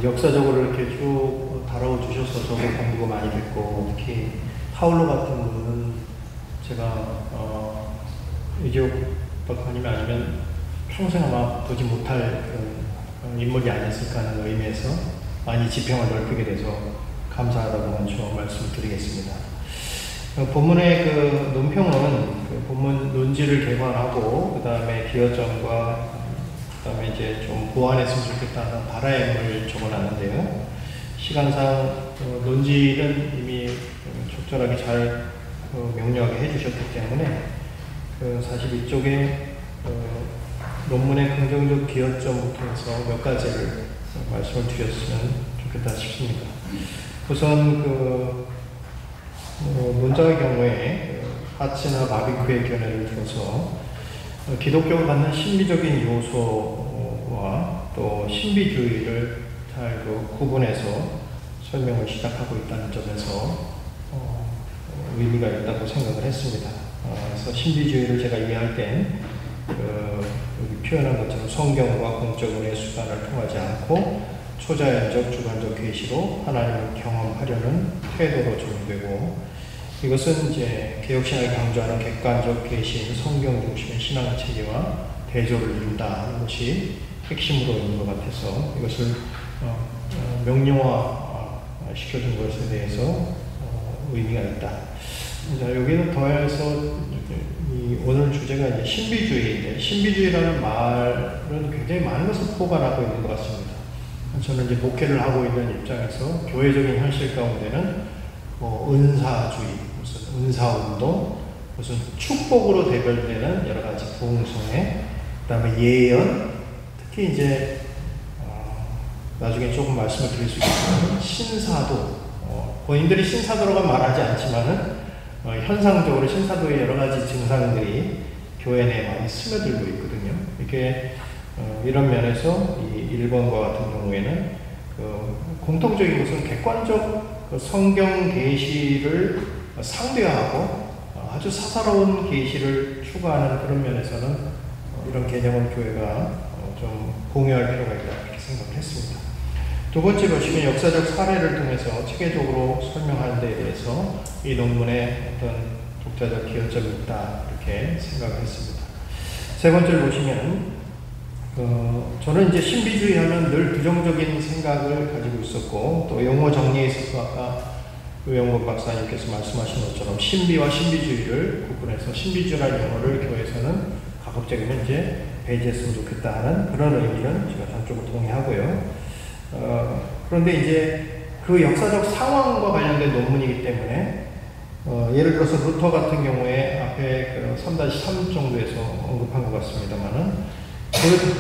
역사적으로 이렇게 쭉 다뤄 주셔서 저도 공부가 많이 됐고, 특히 파울로 같은 분은 제가 이재욱 박사님이 아니면 평생 아마 보지 못할 그런 인물이 아니었을까 하는 의미에서 많이 지평을 넓히게 돼서 감사하다고 먼저 말씀을 드리겠습니다. 본문의 그 논평은 그 본문 논지를 개관하고 그 다음에 기여점과 그 다음에 이제 좀 보완했으면 좋겠다는 바람을 적어놨는데요. 시간상 논지는 이미 적절하게 잘 명료하게 해주셨기 때문에 42쪽에 논문의 긍정적 기여점부터 해서 몇 가지를 말씀을 드렸으면 좋겠다 싶습니다. 우선 문자의 경우에 하츠나 마비크의 견해를 들어서 기독교가 갖는 신비적인 요소와 또 신비주의를 잘 구분해서 설명을 시작하고 있다는 점에서 의미가 있다고 생각을 했습니다. 그래서 신비주의를 제가 이해할 땐 여기 표현한 것처럼 성경과 공적 은혜 수단을 통하지 않고 초자연적 주관적 계시로 하나님을 경험하려는 태도로 적용되고, 이것은 이제 개혁신학이 강조하는 객관적 계시인 성경 중심의 신앙 체계와 대조를 이룬다 하는 것이 핵심으로 있는 것 같아서 이것을 명령화 시켜준 것에 대해서 의미가 있다. 자, 여기는 더해서 오늘 주제가 이제 신비주의인데, 신비주의라는 말은 굉장히 많은 것을 포괄하고 있는 것 같습니다. 저는 이제 목회를 하고 있는 입장에서 교회적인 현실 가운데는 은사주의, 무슨 은사운동, 무슨 축복으로 대별되는 여러 가지 부흥성회, 그 다음에 예언, 특히 이제 나중에 조금 말씀을 드릴 수 있겠지만 신사도, 본인들이 신사도라고 말하지 않지만은 현상적으로 신사도의 여러 가지 증상들이 교회 내에 많이 스며들고 있거든요. 이게 이런 면에서 이 1번과 같은 경우에는 공통적인 것은 객관적 성경 계시를 상대하고 아주 사사로운 계시를 추구하는 그런 면에서는 이런 개념을 교회가 좀 공유할 필요가 있다, 이렇게 생각을 했습니다. 두 번째 보시면 역사적 사례를 통해서 체계적으로 설명하는 데에 대해서 이 논문에 어떤 독자적 기여점이 있다, 이렇게 생각을 했습니다. 세 번째를 보시면 저는 이제 신비주의 하면 늘 부정적인 생각을 가지고 있었고, 또 용어 정리에 있어서 아까 유영국 박사님께서 말씀하신 것처럼 신비와 신비주의를 구분해서 신비주의라는 용어를 교회에서는 가급적이면 이제 배제했으면 좋겠다 하는 그런 의미는 제가 전적으로 동의하고요. 그런데 이제 그 역사적 상황과 관련된 논문이기 때문에 예를 들어서 루터 같은 경우에 앞에 3-3 정도에서 언급한 것 같습니다만은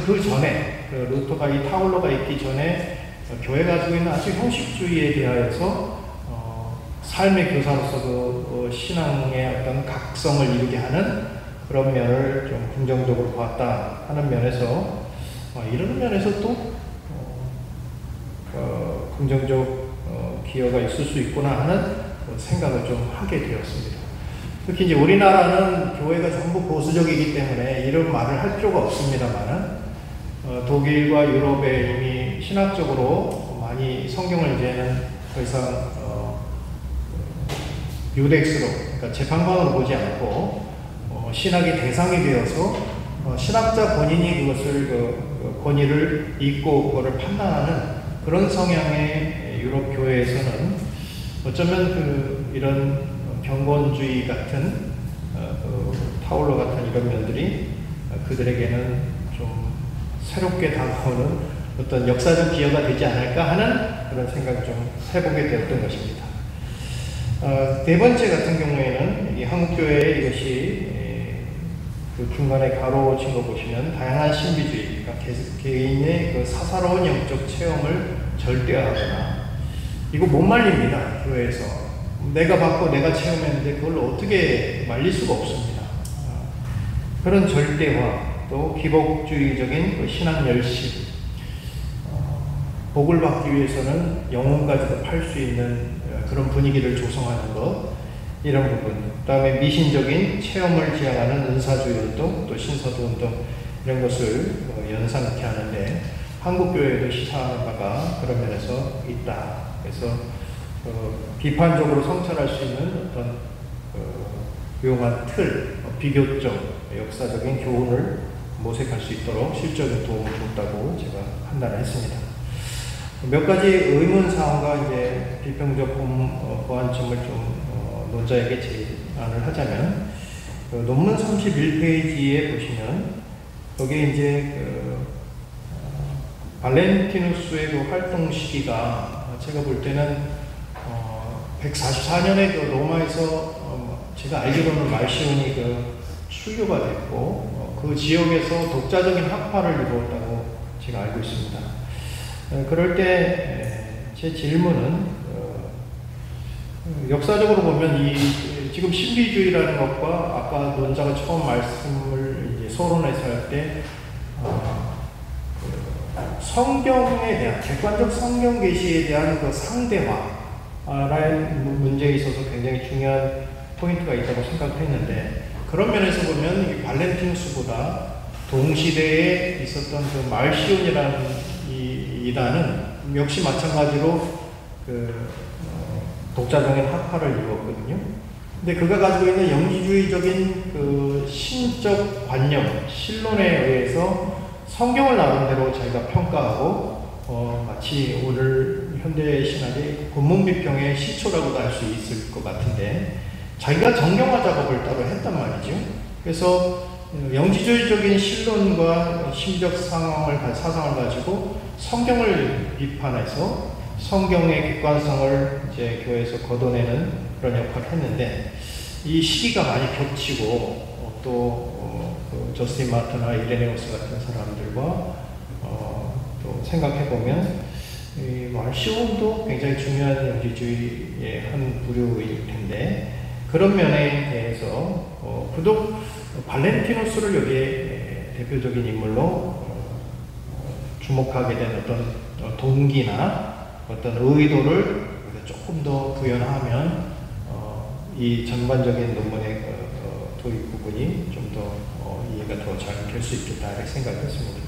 그 전에 루터가 이 타올로가 있기 전에 교회가 가지고 있는 아주 형식주의에 대하여서 삶의 교사로서도 신앙의 어떤 각성을 이루게 하는 그런 면을 좀 긍정적으로 보았다 하는 면에서 이런 면에서 또 긍정적 기여가 있을 수 있구나 하는 생각을 좀 하게 되었습니다. 특히 이제 우리나라는 교회가 전부 보수적이기 때문에 이런 말을 할 필요가 없습니다만은 독일과 유럽에 이미 신학적으로 많이 성경을 이제는 더 이상 유덱스로, 그러니까 재판관으로 보지 않고 신학의 대상이 되어서 신학자 본인이 그것을 권위를 잊고 그거를 판단하는 그런 성향의 유럽 교회에서는 어쩌면 이런 경건주의 같은 타올러 같은 이런 면들이 그들에게는 좀 새롭게 다가오는 어떤 역사적 기여가 되지 않을까 하는 그런 생각을 좀 해보게 되었던 것입니다. 네 번째 같은 경우에는 이 한국교회의 이것이 그 중간에 가로진 거 보시면 다양한 신비주의, 그러니까 개인의 그 사사로운 영적 체험을 절대화하거나, 이거 못 말립니다. 교회에서 내가 받고 내가 체험했는데 그걸 어떻게 말릴 수가 없습니다. 그런 절대화, 또 기복주의적인 그 신앙 열심, 복을 받기 위해서는 영혼까지도 팔 수 있는 그런 분위기를 조성하는 것, 이런 부분, 그 다음에 미신적인 체험을 지향하는 은사주의 운동, 또 신사도 운동, 이런 것을 연상케 하는데 한국교회도 시사하는 바가 그런 면에서 있다. 그래서 비판적으로 성찰할 수 있는 어떤 유용한 틀, 비교적 역사적인 교훈을 모색할 수 있도록 실적인 도움을 줬다고 제가 판단을 했습니다. 몇 가지 의문사항과 이제 비평적 보완점을 좀 논자에게 제안을 하자면, 논문 31페이지에 보시면 거기에 이제 발렌티누스의 그 활동 시기가 제가 볼 때는 144년에 그 로마에서 제가 알기로는 말시온이 출교가 됐고 그 지역에서 독자적인 학파를 이루었다고 제가 알고 있습니다. 그럴 때 제 질문은 역사적으로 보면 지금 신비주의라는 것과 아까 논자가 처음 말씀을 이제 서론에서 할 때 성경에 대한 객관적 성경 계시에 대한 그 상대화라는 문제에 있어서 굉장히 중요한 포인트가 있다고 생각했는데, 그런 면에서 보면 이 발렌티누스보다 동시대에 있었던 그 말시온이라는 이단은 역시 마찬가지로 독자적인 학파를 이루었거든요. 근데 그가 가지고 있는 영지주의적인 그 신적 관념, 신론에 의해서 성경을 나름대로 자기가 평가하고 마치 오늘 현대 신학의 본문비평의 시초라고도 할 수 있을 것 같은데, 자기가 정경화 작업을 따로 했단 말이죠. 그래서 영지주의적인 신론과 심적 사상을 가지고 성경을 비판해서 성경의 객관성을 이제 교회에서 걷어내는 그런 역할을 했는데, 이 시기가 많이 겹치고 또 저스틴 마트나 이레네우스 같은 사람들과 또 생각해보면 이 말시온도 굉장히 중요한 영지주의의 한 부류일 텐데, 그런 면에 대해서 그도 발렌티누스를 여기에 대표적인 인물로 주목하게 된 어떤 동기나 어떤 의도를 조금 더 구현하면 이 전반적인 논문의 도입 부분이 좀 더 이해가 더 잘 될 수 있겠다 이렇게 생각했습니다.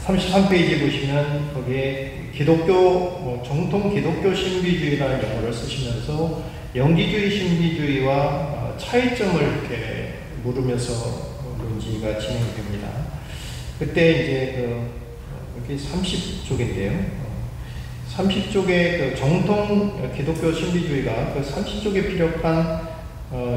33페이지 보시면 거기에 기독교, 정통 기독교 신비주의라는 용어를 쓰시면서 영지주의 신비주의와 차이점을 이렇게 물으면서 논지가 진행됩니다. 그때 이제 여기 30쪽인데요. 30쪽의 정통 기독교 신비주의가 30쪽에 피력한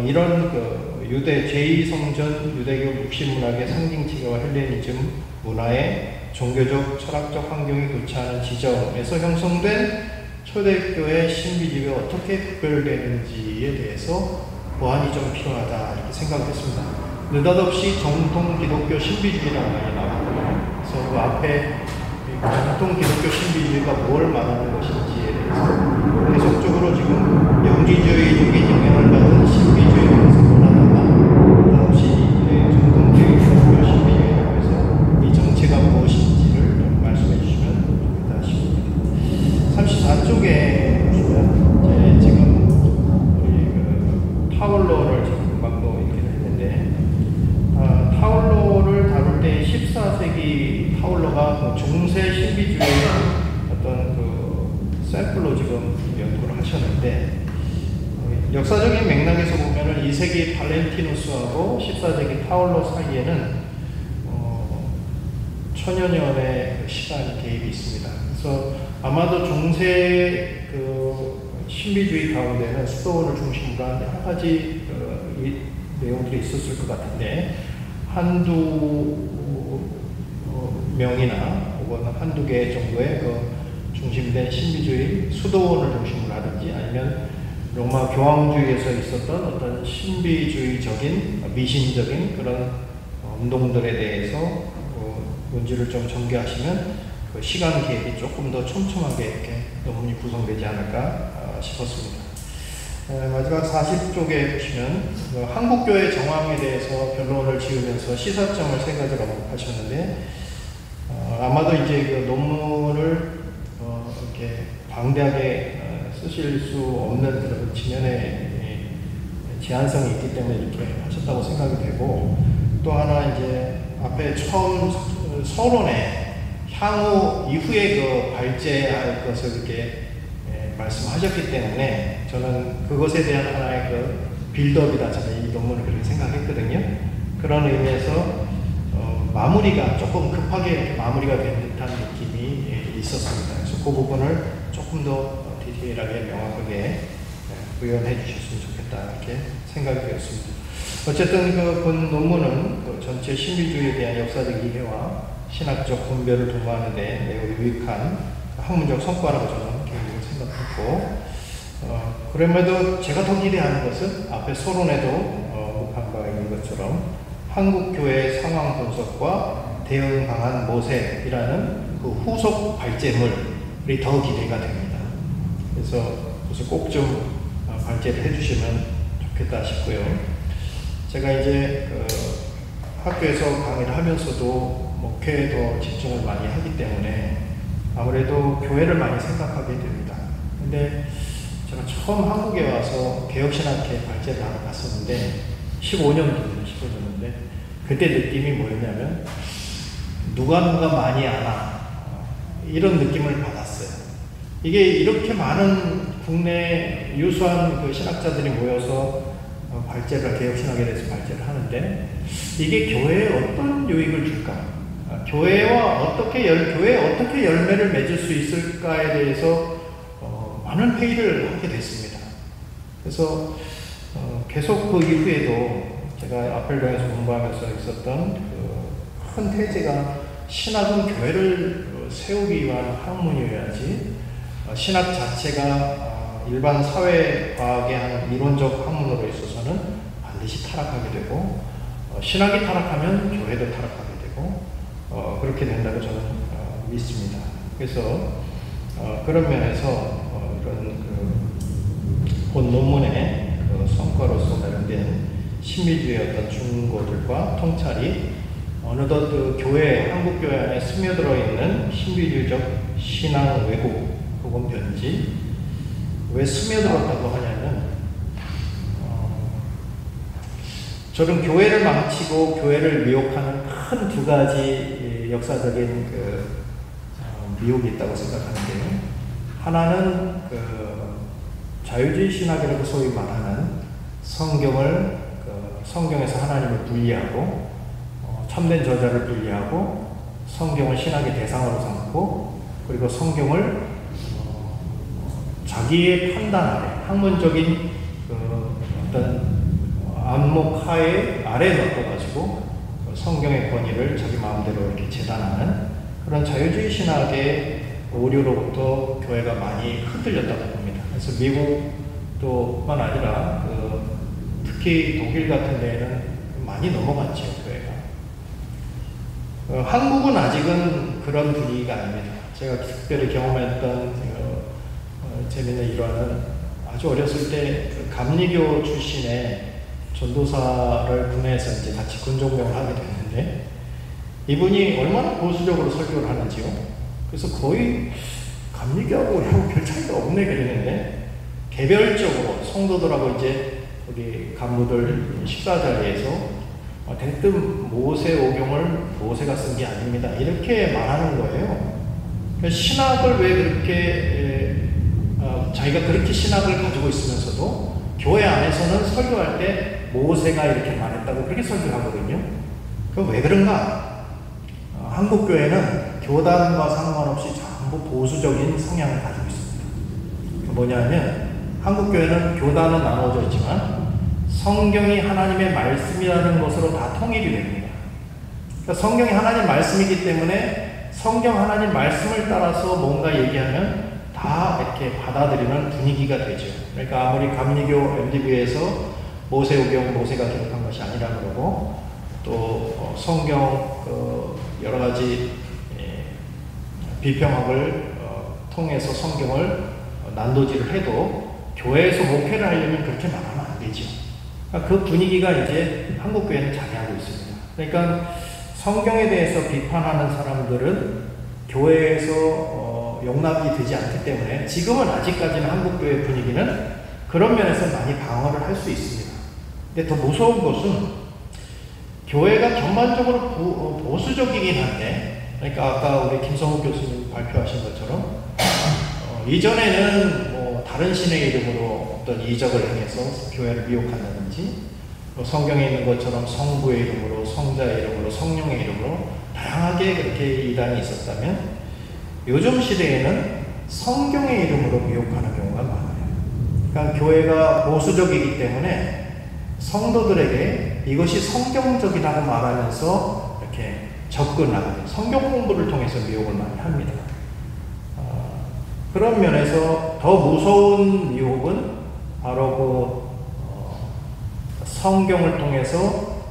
이런 유대 제2성전 유대교 묵신문학의 상징체계와 헬레니즘 문화의 종교적 철학적 환경이 교차하는 지점에서 형성된 초대교회 신비주의가 어떻게 구별되는지에 대해서 보완이 좀 필요하다 이렇게 생각했습니다. 느닷없이 정통 기독교 신비주의라는 말이 나왔고요. 그래서 그 앞에 정통 기독교 신비주의가 뭘 말하는 것인지에 대해서 계속적으로 지금 영지주의적인 영향을 받은 신비주의에 대해서 논하다가 느닷없이 정통 기독교 신비주의라고 해서 이 정체가 무엇인지를 좀 말씀해 주시면 좋겠다 싶습니다. 34쪽에 보시면 지금 우리 타올러를 지금 금방도 얘기를 했는데, 타올러를 다룰 때 14세기 타올러가 중세 신비주의의 어떤 샘플로 지금 연구를 하셨는데 역사적인 맥락에서 보면은 2세기 발렌티누스하고 14세기 타올로 사이에는 천여 년의 시간 개입이 있습니다. 그래서 아마도 중세 신비주의 가운데는 수도원을 중심으로 한 여러 가지 내용들이 있었을 것 같은데 한두 명이나 혹은 한두 개 정도의 중심된 신비주의 수도원을 중심으로 하든지 아니면 로마 교황주의에서 있었던 어떤 신비주의적인 미신적인 그런 운동들에 대해서 문제를 좀 전개하시면 그 시간 계획이 조금 더 촘촘하게 이렇게 논문이 구성되지 않을까 싶었습니다. 마지막 40쪽에 보시면 한국교회 정황에 대해서 변론을 지으면서 시사점을 세 가지로 언급하셨는데 아마도 이제 그 논문을 이렇게 방대하게 쓰실 수 없는 그런 지면에 제한성이 있기 때문에 이렇게 하셨다고 생각이 되고 또 하나 이제 앞에 처음 서론에 향후 이후에 그 발제할 것을 이렇게 말씀하셨기 때문에 저는 그것에 대한 하나의 그 빌드업이다 저는 이 논문을 그렇게 생각했거든요. 그런 의미에서 마무리가 조금 급하게 이렇게 마무리가 된 듯한 느낌이 있었습니다. 그래서 그 부분을 조금 더 디테일하게 명확하게 구현해 주셨으면 좋겠다 이렇게 생각이 되었습니다. 어쨌든 본 논문은 전체 신비주의에 대한 역사적 이해와 신학적 분별을 도모하는 데 매우 유익한 학문적 성과라고 저는 개인적으로 생각했고 그럼에도 제가 더 기대하는 것은 앞에 서론에도 언급한 바 있는 것처럼 한국교회의 상황 분석과 대응 방안 모색이라는 그 후속 발제물이 더 기대가 됩니다. 그래서 꼭 좀 발제를 해주시면 좋겠다 싶고요. 제가 이제 학교에서 강의를 하면서도 목회에 더 집중을 많이 하기 때문에 아무래도 교회를 많이 생각하게 됩니다. 근데 제가 처음 한국에 와서 개혁신학회 발제를 하러 갔었는데 15년도인데 그때 느낌이 뭐였냐면 누가 많이 아나 이런 느낌을 받았어요. 이게 이렇게 많은 국내 유수한 그 신학자들이 모여서 발제를 개혁신학에 대해서 발제를 하는데 이게 교회에 어떤 유익을 줄까? 교회에 어떻게 열매를 맺을 수 있을까에 대해서 많은 회의를 하게 됐습니다. 그래서 계속 그 이후에도 제가 아펠동에서 공부하면서 있었던 큰 태제가 신학은 교회를 세우기 위한 학문이어야지 신학 자체가 일반 사회과학의 한 이론적 학문으로 있어서는 반드시 타락하게 되고 신학이 타락하면 교회도 타락하게 되고 그렇게 된다고 저는 믿습니다. 그래서 그런 면에서 이런 본 논문의 성과로서 마련된 신비주의의 어떤 중고들과 통찰이 어느덧 교회, 한국교회 안에 스며들어 있는 신비주의적 신앙 왜곡 혹은 변지 왜 스며들었다고 하냐면 저는 교회를 망치고 교회를 미혹하는 큰 두 가지 역사적인 미혹이 있다고 생각하는데요. 하나는 자유주의 신학이라고 소위 말하는 성경에서 하나님을 분리하고 참된 저자를 분리하고 성경을 신학의 대상으로 삼고 그리고 성경을 자기의 판단 아래 학문적인 어떤 안목 아래에 넣어가지고 성경의 권위를 자기 마음대로 이렇게 재단하는 그런 자유주의 신학의 오류로부터 교회가 많이 흔들렸다고 봅니다. 그래서 미국뿐만 아니라 특히 독일 같은 데에는 많이 넘어갔죠, 교회가. 한국은 아직은 그런 분위기가 아닙니다. 제가 특별히 경험했던 재미있는 일화는 아주 어렸을 때 감리교 출신의 전도사를 군에서 이제 같이 군종병을 하게 됐는데 이분이 얼마나 보수적으로 설교를 하는지요. 그래서 거의 감리교하고 우리하고 별 차이가 없네 그랬는데 개별적으로 성도들하고 이제 거기 간부들 식사 자리에서 대뜸 모세오경을 모세가 쓴 게 아닙니다. 이렇게 말하는 거예요. 신학을 왜 그렇게 자기가 그렇게 신학을 가지고 있으면서도 교회 안에서는 설교할 때 모세가 이렇게 말했다고 그렇게 설교하거든요. 그럼 왜 그런가? 한국 교회는 교단과 상관없이 전부 보수적인 성향을 가지고 있습니다. 뭐냐면 한국 교회는 교단은 나눠져 있지만 성경이 하나님의 말씀이라는 것으로 다 통일이 됩니다. 그러니까 성경이 하나님 말씀이기 때문에 성경 하나님 말씀을 따라서 뭔가 얘기하면 다 이렇게 받아들이는 분위기가 되죠. 그러니까 아무리 감리교 MDB에서 모세오경 모세가 기록한 것이 아니라 그러고 또 성경 여러 가지 비평학을 통해서 성경을 난도질을 해도 교회에서 목회를 하려면 그렇게 말하면 안 되죠. 그러니까 그 분위기가 이제 한국 교회는 자리하고 있습니다. 그러니까 성경에 대해서 비판하는 사람들은 교회에서 용납이 되지 않기 때문에 지금은 아직까지는 한국 교회 분위기는 그런 면에서 많이 방어를 할 수 있습니다. 근데 더 무서운 것은 교회가 전반적으로 보수적이긴 한데, 그러니까 아까 우리 김성욱 교수님 발표하신 것처럼 이전에는 뭐 다른 신의 이름으로 어떤 이적을 행해서 교회를 미혹한다든지 성경에 있는 것처럼 성부의 이름으로, 성자의 이름으로, 성령의 이름으로 다양하게 그렇게 이단이 있었다면 요즘 시대에는 성경의 이름으로 미혹하는 경우가 많아요. 그러니까 교회가 보수적이기 때문에 성도들에게 이것이 성경적이라고 말하면서 이렇게 접근하고 성경 공부를 통해서 미혹을 많이 합니다. 그런 면에서 더 무서운 미혹은 바로 성경을 통해서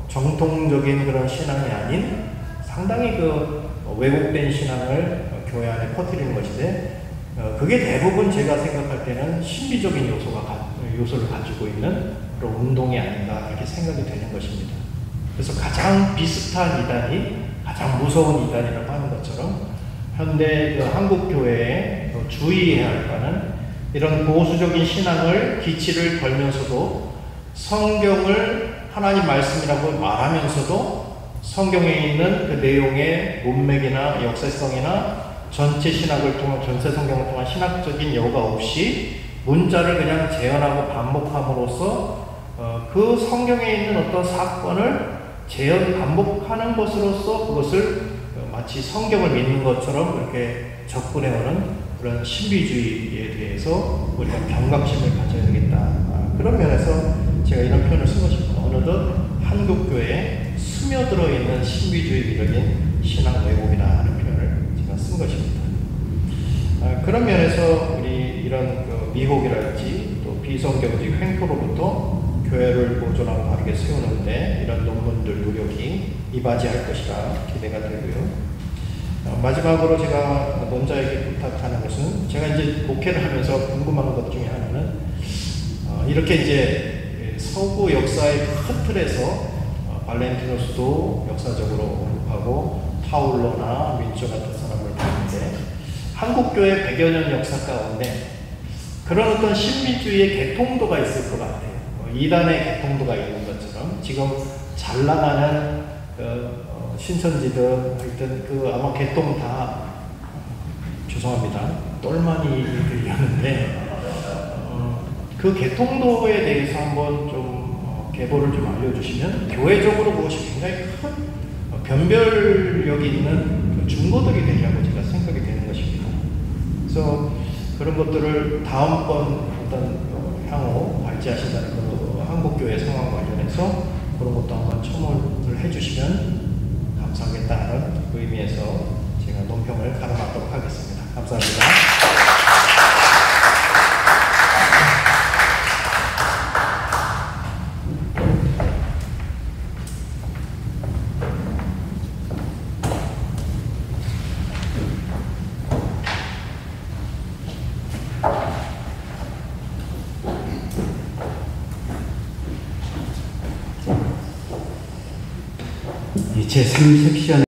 정통적인 그런 신앙이 아닌 상당히 왜곡된 신앙을 교회 안에 퍼뜨리는 것인데, 그게 대부분 제가 생각할 때는 신비적인 요소를 가지고 있는 그런 운동이 아닌가 이렇게 생각이 되는 것입니다. 그래서 가장 비슷한 이단이 가장 무서운 이단이라고 하는 것처럼 현대 한국 교회에 주의해야 할 바는 이런 보수적인 신앙을 기치를 걸면서도 성경을 하나님 말씀이라고 말하면서도 성경에 있는 그 내용의 문맥이나 역사성이나 전체 신학을 통한 전체 성경을 통한 신학적인 여과 없이 문자를 그냥 재현하고 반복함으로써 그 성경에 있는 어떤 사건을 반복하는 것으로서 그것을 마치 성경을 믿는 것처럼 이렇게 접근해오는 그런 신비주의에 대해서 우리가 경각심을 가져야 되겠다. 그런 면에서 제가 이런 표현을 쓴 것입니다. 어느덧 한국교회에 스며들어 있는 신비주의적인 신앙 왜곡이라는 표현을 제가 쓴 것입니다. 그런 면에서 우리 이런 미혹이랄지 또 비성경적 횡포로부터 교회를 보존하고 바르게 세우는데 이런 논문들 노력이 이바지할 것이라 기대가 되고요. 마지막으로 제가 논자에게 부탁하는 것은, 제가 이제 목회를 하면서 궁금한 것 중에 하나는 이렇게 이제 서구 역사의 큰 틀에서 발렌티누스도 역사적으로 언급하고 파울로나 민초 같은 사람을 봤는데 한국교회 100여 년 역사 가운데 그런 어떤 신비주의의 개통도가 있을 것 같아요. 이단의 개통도가 있는 것처럼 지금 잘 나가는 신천지든 하여튼 아마 개통 다 죄송합니다. 똘마니 들렸는데 그 개통도에 대해서 한번 좀 계보를 좀 알려주시면 교회적으로 그것이 굉장히 큰 변별력이 있는 중보들이 되리라고 제가 생각이 되는 것입니다. 그래서 그런 것들을 다음번 어떤 향후 발제하신다는 그 한국교회 상황 관련해서 그런 것도 한번 첨언을 해주시면 감사하겠다는 의미에서 제가 논평을 가름하도록 하겠습니다. 감사합니다. 제3섹션